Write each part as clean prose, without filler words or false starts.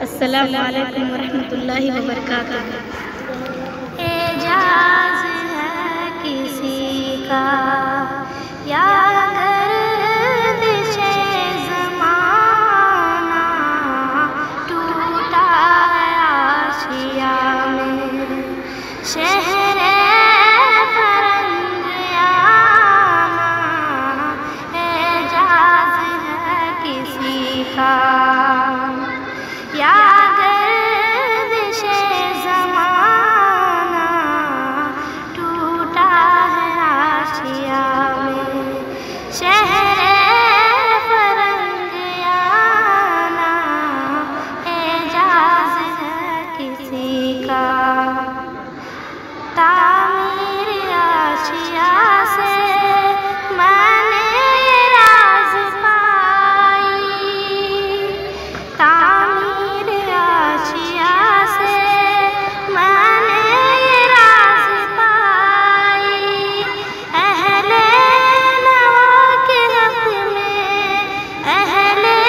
अस्सलामु अलैकुम वरहमतुल्लाहि वबरकातुहू। एजाज़ है किसी का या गर्दिशे ज़माना, टूटा है आशिया में शहरे फरंगियाना। एजाज़ है किसी का या गर्दिशे ज़माना, टूटा है आशिया में शहरे फरंगियाना। एजाज़ है किसी का तामीर आशिया से मैंने राज़ पाई। तामीर आशिया से मैंने राज़ पाई। अहले नवा के हक़ में, अहले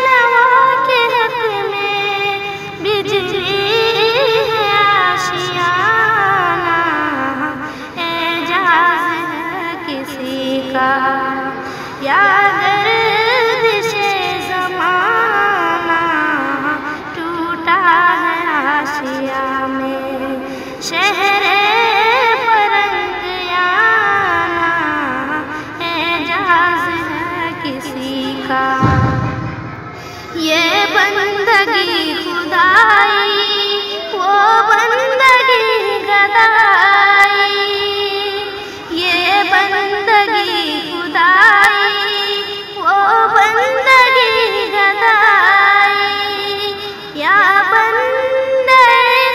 नवा के हक़ में बिजली है आशियाना। एजाज़ है किसी का या गर्दिशे ज़माना, टूटा है आशिया में शहरे फरंगियाना। एजाज़ है किसी का ये बंदगी खुदाई, वो बंदगी गदाई। ये बंदगी खुदाई, वो बंदगी गदाई। या बंदे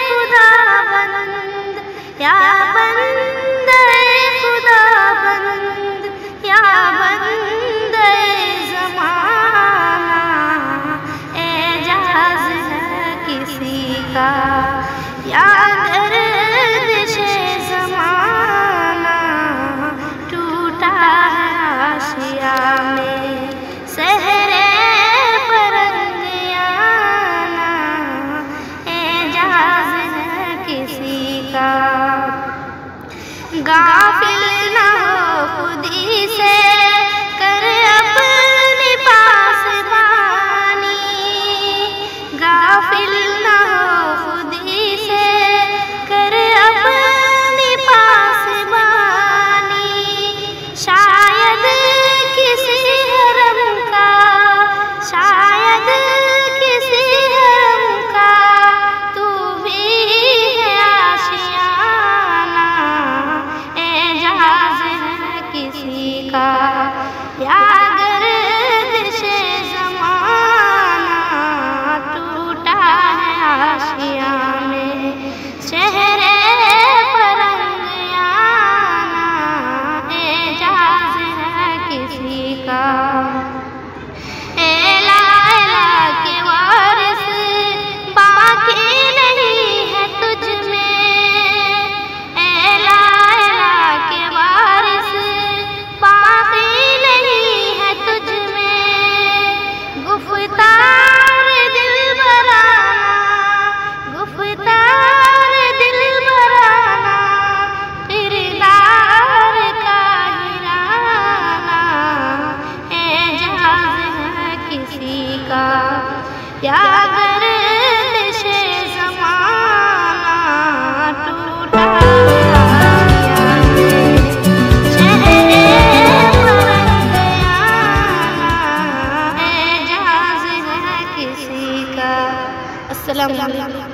खुदाबंद, या बंदे खुदाबंद, या बंदे ज़माना। एजाज़ है किसी का या गर्दिशे ज़माना, टूटा है आशिया में शहरे फरंगियाना। एजाज़ है किसी का गाफिल न हो खुदी से कर अपनी पासबानी। गाफिल न हो खुदी से कर अपनी पासबानी। शायद किसी हरम का, शायद किसी हरम का तू भी है आशियाना। एजाज़ है किसी का या गर्दिशे ज़माना, टूटा है आशिया में शहरे फरंगियाना। एजाज़ है किसी का एला एला के वारिस बाकी नहीं है तुझ में। एला एला के वारिस बाकी नहीं है तुझ में। गुफ्तार दिल बराना, गुफ्तार दिल बराना, किरदार का गिराना। एजाज़ है किसी का या गर्दिशे ज़माना, टूटा आशिया में शहरे फरंगियाना। एजाज़ है किसी का। अस्सलामु अलैकुम।